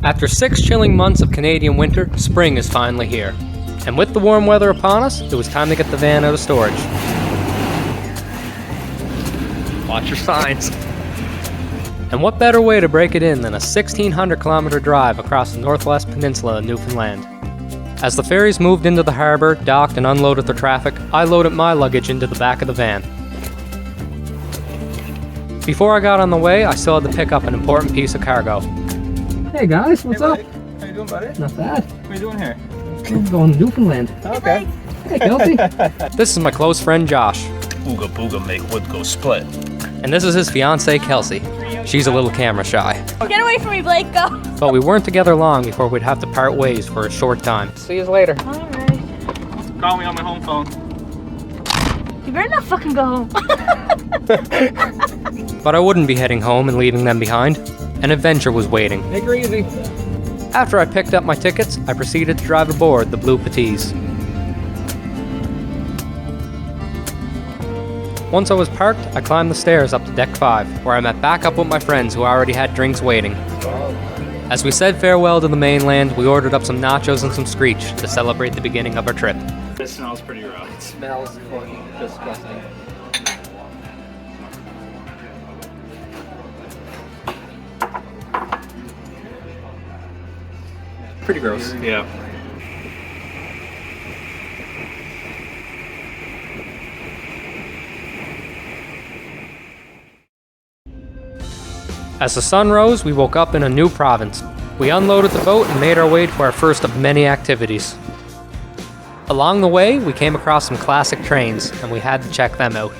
After 6 chilling months of Canadian winter, spring is finally here. And with the warm weather upon us, it was time to get the van out of storage. Watch your signs. And what better way to break it in than a 1,600 kilometer drive across the northwest peninsula of Newfoundland. As the ferries moved into the harbour, docked and unloaded their traffic, I loaded my luggage into the back of the van. Before I got on the way, I still had to pick up an important piece of cargo. Hey guys, what's up? How you doing, buddy? Not bad. What are you doing here? I'm going to Newfoundland. Okay. Hey Kelsey. This is my close friend Josh. Booga booga make wood go split. And this is his fiancée Kelsey. She's a little camera shy. Get away from me, Blake, go! But we weren't together long before we'd have to part ways for a short time. See you later. Alright. Call me on my home phone. You better not fucking go home. But I wouldn't be heading home and leaving them behind. An adventure was waiting. Take her easy. After I picked up my tickets, I proceeded to drive aboard the Blue Petite. Once I was parked, I climbed the stairs up to deck 5, where I met back up with my friends who already had drinks waiting. As we said farewell to the mainland, we ordered up some nachos and some screech to celebrate the beginning of our trip. It smells pretty rough. It smells fucking disgusting. Pretty gross. Yeah. As the sun rose, we woke up in a new province. We unloaded the boat and made our way to our first of many activities. Along the way, we came across some classic trains, and we had to check them out.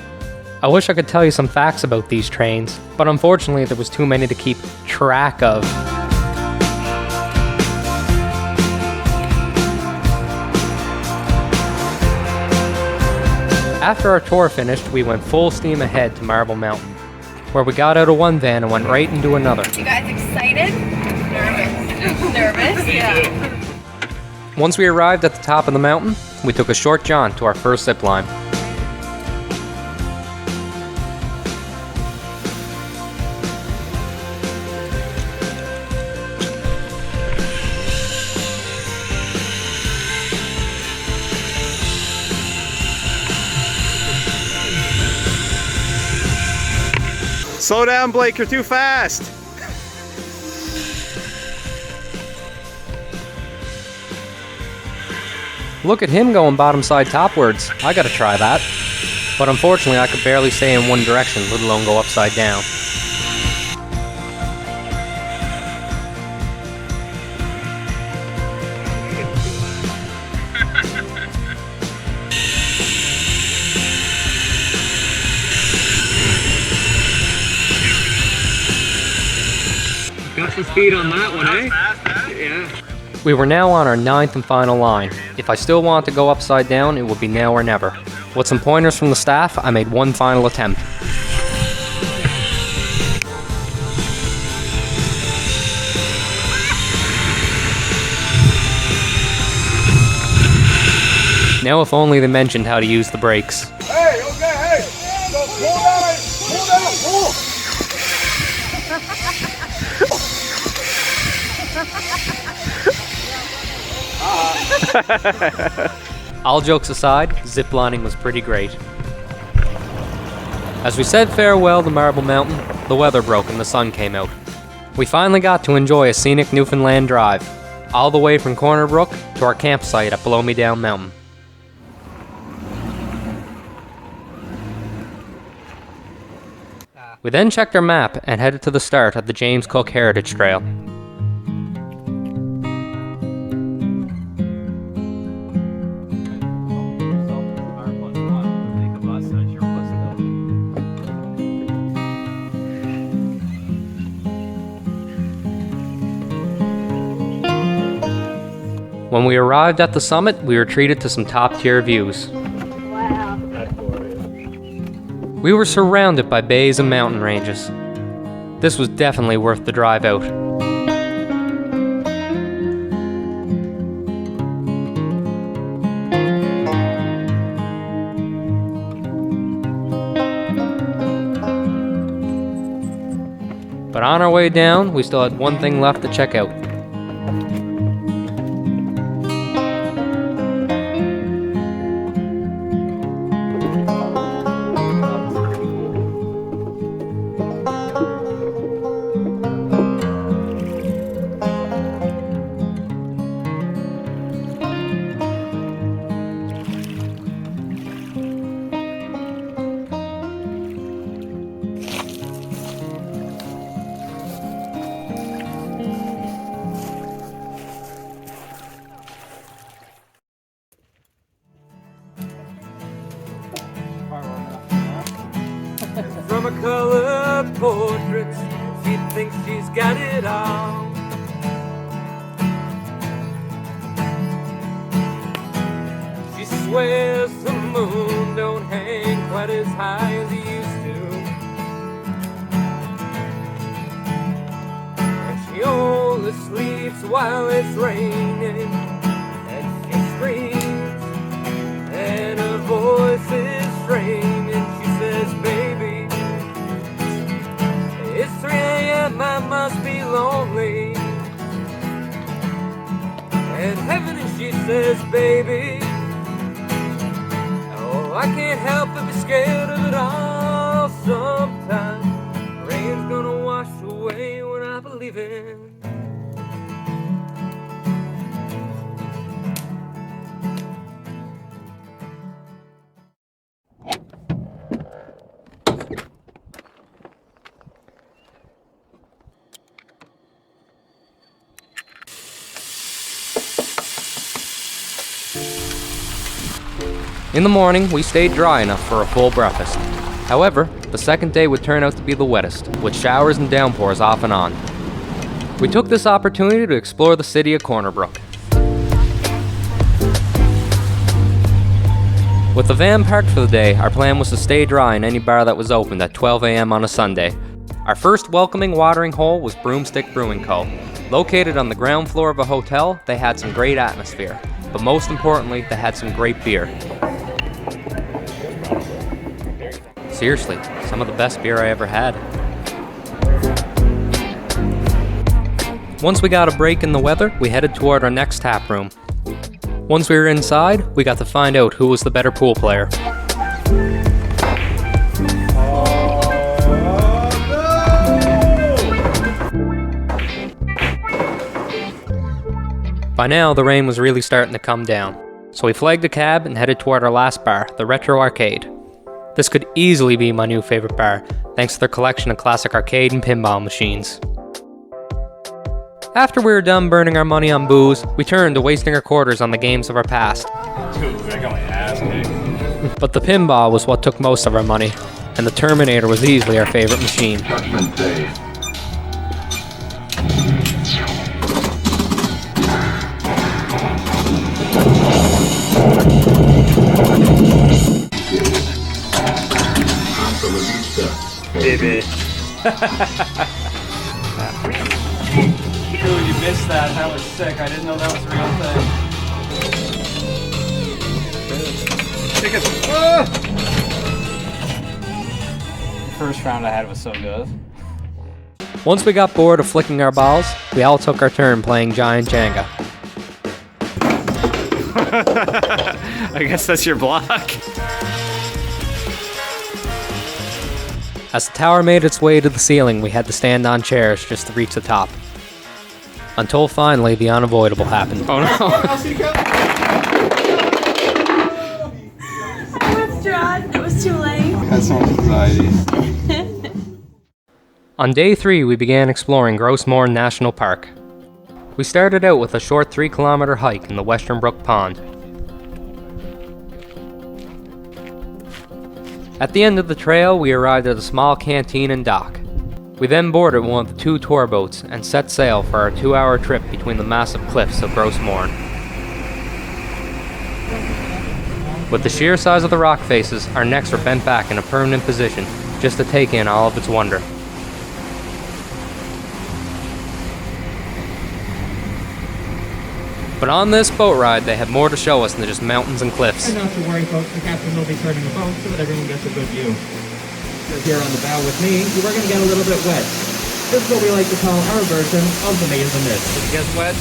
I wish I could tell you some facts about these trains, but unfortunately there was too many to keep track of. After our tour finished, we went full steam ahead to Marble Mountain, where we got out of one van and went right into another. You guys excited? Nervous. Nervous? Yeah. Once we arrived at the top of the mountain, we took a short jaunt to our first zip line. Slow down, Blake, you're too fast. Look at him going bottom side topwards. I gotta try that. But unfortunately I could barely stay in one direction, let alone go upside down. Got some speed on that one, eh? Yeah. We were now on our 9th and final line. If I still wanted to go upside down, it would be now or never. With some pointers from the staff, I made one final attempt. Now if only they mentioned how to use the brakes. Hey, okay, hey. So pull down, pull. All jokes aside, ziplining was pretty great. As we said farewell to Marble Mountain, the weather broke and the sun came out. We finally got to enjoy a scenic Newfoundland drive, all the way from Corner Brook to our campsite at Blow Me Down Mountain. We then checked our map and headed to the start of the James Cook Heritage Trail. When we arrived at the summit, we were treated to some top-tier views. Wow. We were surrounded by bays and mountain ranges. This was definitely worth the drive out. But on our way down, we still had one thing left to check out: From her colored portraits, she thinks she's got it all. She swears the moon don't hang quite as high as it used to, and she only sleeps while it's raining, and she screams, and her voice is strange, and she says, baby, it's 3 a.m., I must be lonely. And heaven, and she says, baby, oh, I can't help but be scared of it all. Sometimes rain's gonna wash away what I believe in. In the morning, we stayed dry enough for a full breakfast. However, the second day would turn out to be the wettest, with showers and downpours off and on. We took this opportunity to explore the city of Corner Brook. With the van parked for the day, our plan was to stay dry in any bar that was opened at 12 a.m. on a Sunday. Our first welcoming watering hole was Broomstick Brewing Co. Located on the ground floor of a hotel, they had some great atmosphere, but most importantly, they had some great beer. Seriously, some of the best beer I ever had. Once we got a break in the weather, we headed toward our next tap room. Once we were inside, we got to find out who was the better pool player. By now, the rain was really starting to come down, so we flagged a cab and headed toward our last bar, the Retro Arcade. This could easily be my new favorite bar, thanks to their collection of classic arcade and pinball machines. After we were done burning our money on booze, we turned to wasting our quarters on the games of our past. Dude, I got my ass kicked. But the pinball was what took most of our money, and the Terminator was easily our favorite machine. Baby. Dude, you missed that. That was sick. I didn't know that was a real thing. Tickets. The first round I had was so good. Once we got bored of flicking our balls, we all took our turn playing Giant Jenga. I guess that's your block. As the tower made its way to the ceiling, we had to stand on chairs just to reach the top. Until finally, the unavoidable happened. Oh no. I withdrawn. It was too late. Had so much anxiety. On day 3, we began exploring Gros Morne National Park. We started out with a short 3-kilometer hike in the Western Brook Pond. At the end of the trail, we arrived at a small canteen and dock. We then boarded one of the 2 tour boats and set sail for our 2-hour trip between the massive cliffs of Gros Morne. With the sheer size of the rock faces, our necks were bent back in a permanent position just to take in all of its wonder. But on this boat ride, they had more to show us than just mountains and cliffs. And not to worry, folks, the captain will be turning the boat so that everyone gets a good view. Here on the bow with me, you are going to get a little bit wet. This is what we like to call our version of the Maze of Mist. Did you guys wet?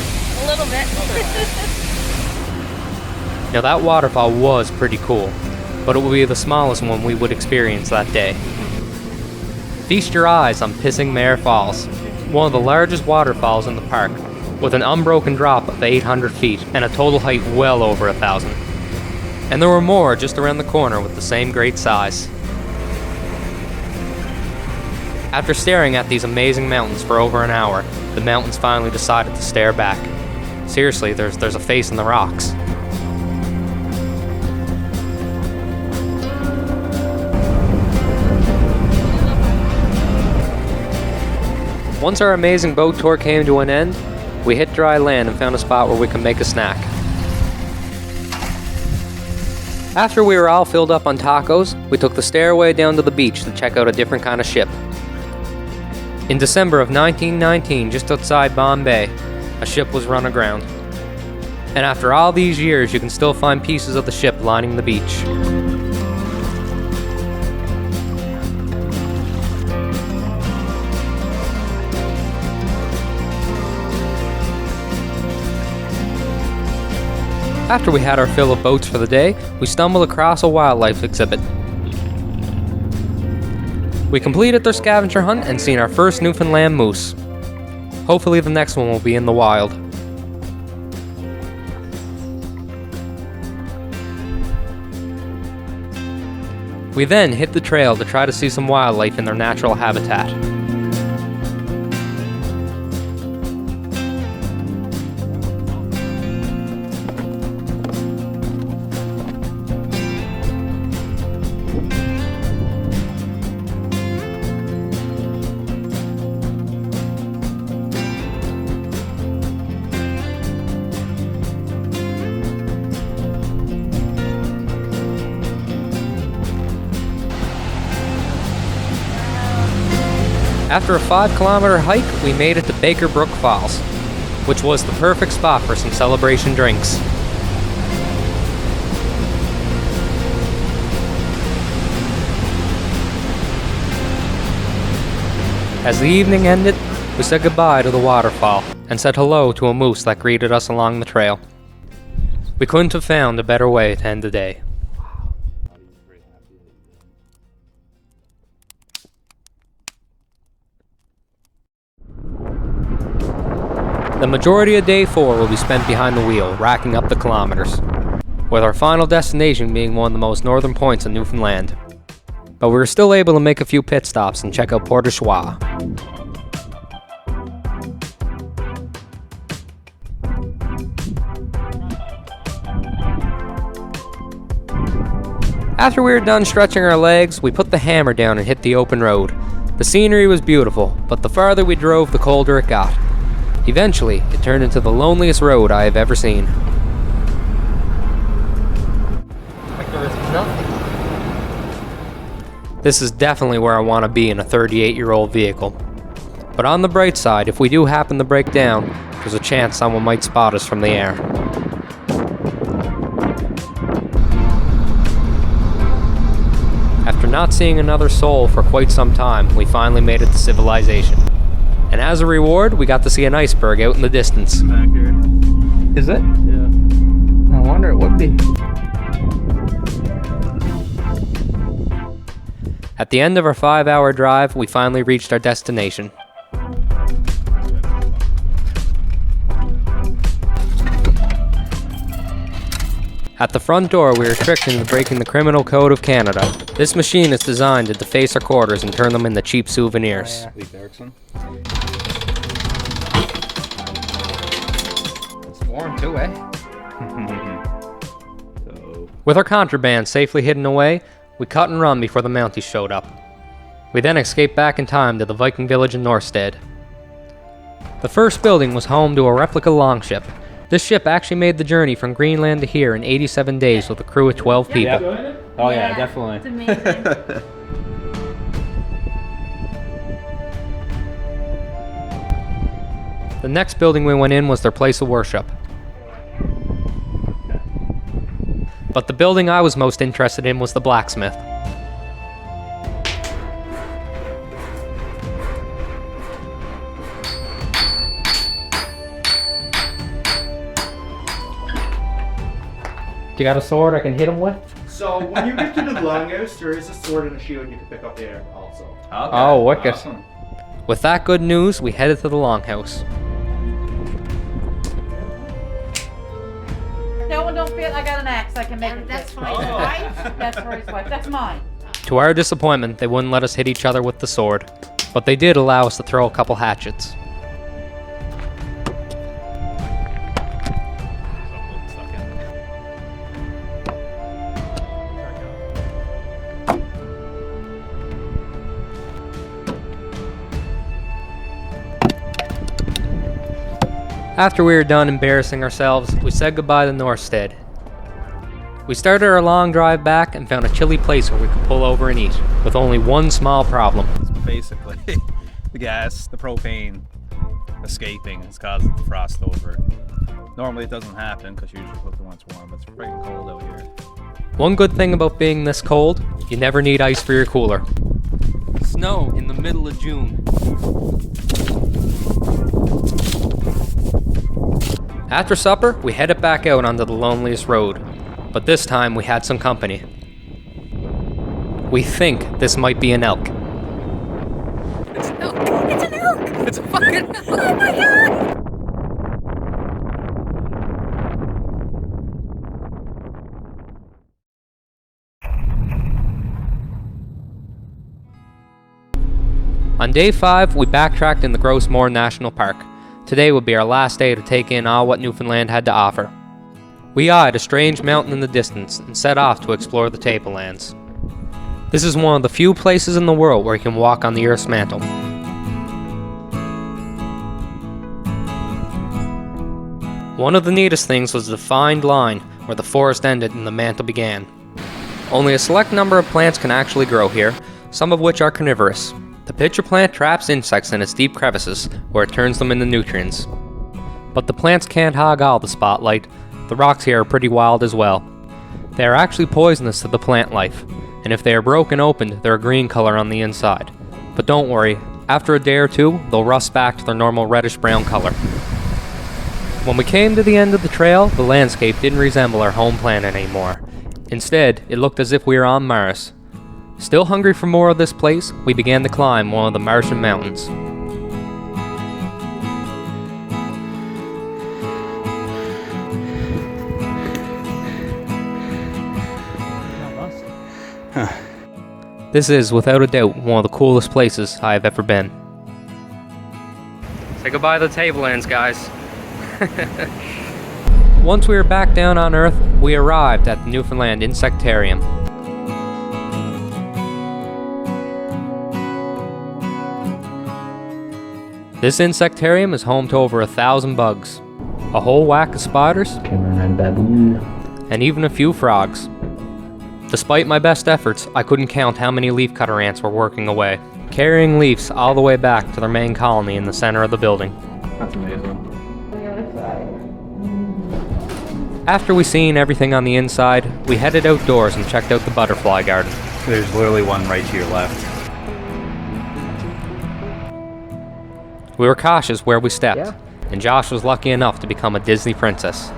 A little bit. Now that waterfall was pretty cool, but it will be the smallest one we would experience that day. Feast your eyes on Pissing Mare Falls, one of the largest waterfalls in the park, with an unbroken drop of 800 feet and a total height well over 1,000. And there were more just around the corner with the same great size. After staring at these amazing mountains for over an hour, the mountains finally decided to stare back. Seriously, there's a face in the rocks. Once our amazing boat tour came to an end, we hit dry land and found a spot where we could make a snack. After we were all filled up on tacos, we took the stairway down to the beach to check out a different kind of ship. In December of 1919, just outside Bombay, a ship was run aground. And after all these years, you can still find pieces of the ship lining the beach. After we had our fill of boats for the day, we stumbled across a wildlife exhibit. We completed their scavenger hunt and seen our first Newfoundland moose. Hopefully the next one will be in the wild. We then hit the trail to try to see some wildlife in their natural habitat. After a 5-kilometer hike, we made it to Baker Brook Falls, which was the perfect spot for some celebration drinks. As the evening ended, we said goodbye to the waterfall and said hello to a moose that greeted us along the trail. We couldn't have found a better way to end the day. The majority of day 4 will be spent behind the wheel, racking up the kilometers, with our final destination being one of the most northern points in Newfoundland. But we were still able to make a few pit stops and check out Port de Choix. After we were done stretching our legs, we put the hammer down and hit the open road. The scenery was beautiful, but the farther we drove, the colder it got. Eventually, it turned into the loneliest road I have ever seen. Like there was nothing. This is definitely where I want to be in a 38-year-old vehicle. But on the bright side, if we do happen to break down, there's a chance someone might spot us from the air. After not seeing another soul for quite some time, we finally made it to civilization. And as a reward, we got to see an iceberg out in the distance. Back here. Is it? Yeah. I wonder it would be. At the end of our 5-hour drive, we finally reached our destination. At the front door, we were tricked into breaking the criminal code of Canada. This machine is designed to deface our quarters and turn them into cheap souvenirs. It's warm too, eh? With our contraband safely hidden away, we cut and run before the Mounties showed up. We then escaped back in time to the Viking village in Norstead. The first building was home to a replica longship. This ship actually made the journey from Greenland to here in 87 days with a crew of 12 people. Yep. Oh yeah, definitely. It's amazing. The next building we went in was their place of worship. But the building I was most interested in was the blacksmith. You got a sword I can hit him with? So when you get to the longhouse, there is a sword and a shield you can pick up there also. Okay. Oh, wicked. Awesome. With that good news, we headed to the longhouse. No one don't feel I got an axe. I can make it. That's fine. Right? That's for his wife. That's mine. To our disappointment, they wouldn't let us hit each other with the sword, but they did allow us to throw a couple hatchets. After we were done embarrassing ourselves, we said goodbye to Norstead. We started our long drive back and found a chilly place where we could pull over and eat, with only one small problem. Basically, the gas, the propane escaping has caused it to frost over. Normally it doesn't happen because you usually cook it when it's warm, but it's freaking cold out here. One good thing about being this cold, you never need ice for your cooler. Snow in the middle of June. After supper, we headed back out onto the loneliest road, but this time we had some company. We think this might be an elk. It's an elk! It's an elk! It's a fucking elk! Oh my god! On day 5, we backtracked in the Gros Morne National Park. Today would be our last day to take in all what Newfoundland had to offer. We eyed a strange mountain in the distance and set off to explore the Tablelands. This is one of the few places in the world where you can walk on the Earth's mantle. One of the neatest things was the defined line where the forest ended and the mantle began. Only a select number of plants can actually grow here, some of which are carnivorous. The pitcher plant traps insects in its deep crevices, where it turns them into nutrients. But the plants can't hog all the spotlight. The rocks here are pretty wild as well. They are actually poisonous to the plant life, and if they are broken open, they're a green color on the inside. But don't worry, after a day or two, they'll rust back to their normal reddish-brown color. When we came to the end of the trail, the landscape didn't resemble our home planet anymore. Instead, it looked as if we were on Mars. Still hungry for more of this place, we began to climb one of the Martian mountains. This is, without a doubt, one of the coolest places I have ever been. Say goodbye to the Tablelands, guys. Once we were back down on Earth, we arrived at the Newfoundland Insectarium. This insectarium is home to over 1,000 bugs, a whole whack of spiders, and even a few frogs. Despite my best efforts, I couldn't count how many leafcutter ants were working away, carrying leaves all the way back to their main colony in the center of the building. That's amazing. After we seen everything on the inside, we headed outdoors and checked out the butterfly garden. There's literally one right to your left. We were cautious where we stepped, and Josh was lucky enough to become a Disney princess.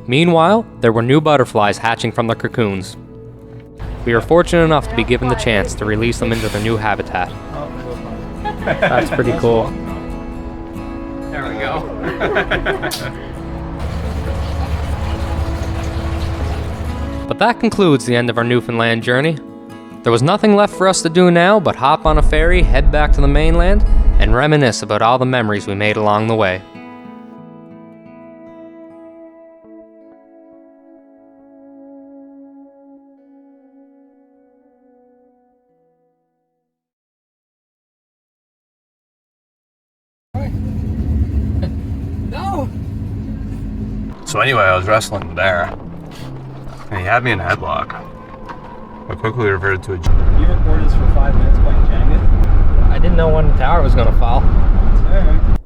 Meanwhile, there were new butterflies hatching from their cocoons. We were fortunate enough to be given the chance to release them into their new habitat. That's pretty cool. There we go. But that concludes the end of our Newfoundland journey. There was nothing left for us to do now but hop on a ferry, head back to the mainland, and reminisce about all the memories we made along the way. No! So anyway, I was wrestling the bear, and he had me in a headlock. I quickly reverted to a... You recorded this for 5 minutes playing Jenga? I didn't know when the tower was gonna fall. Alright.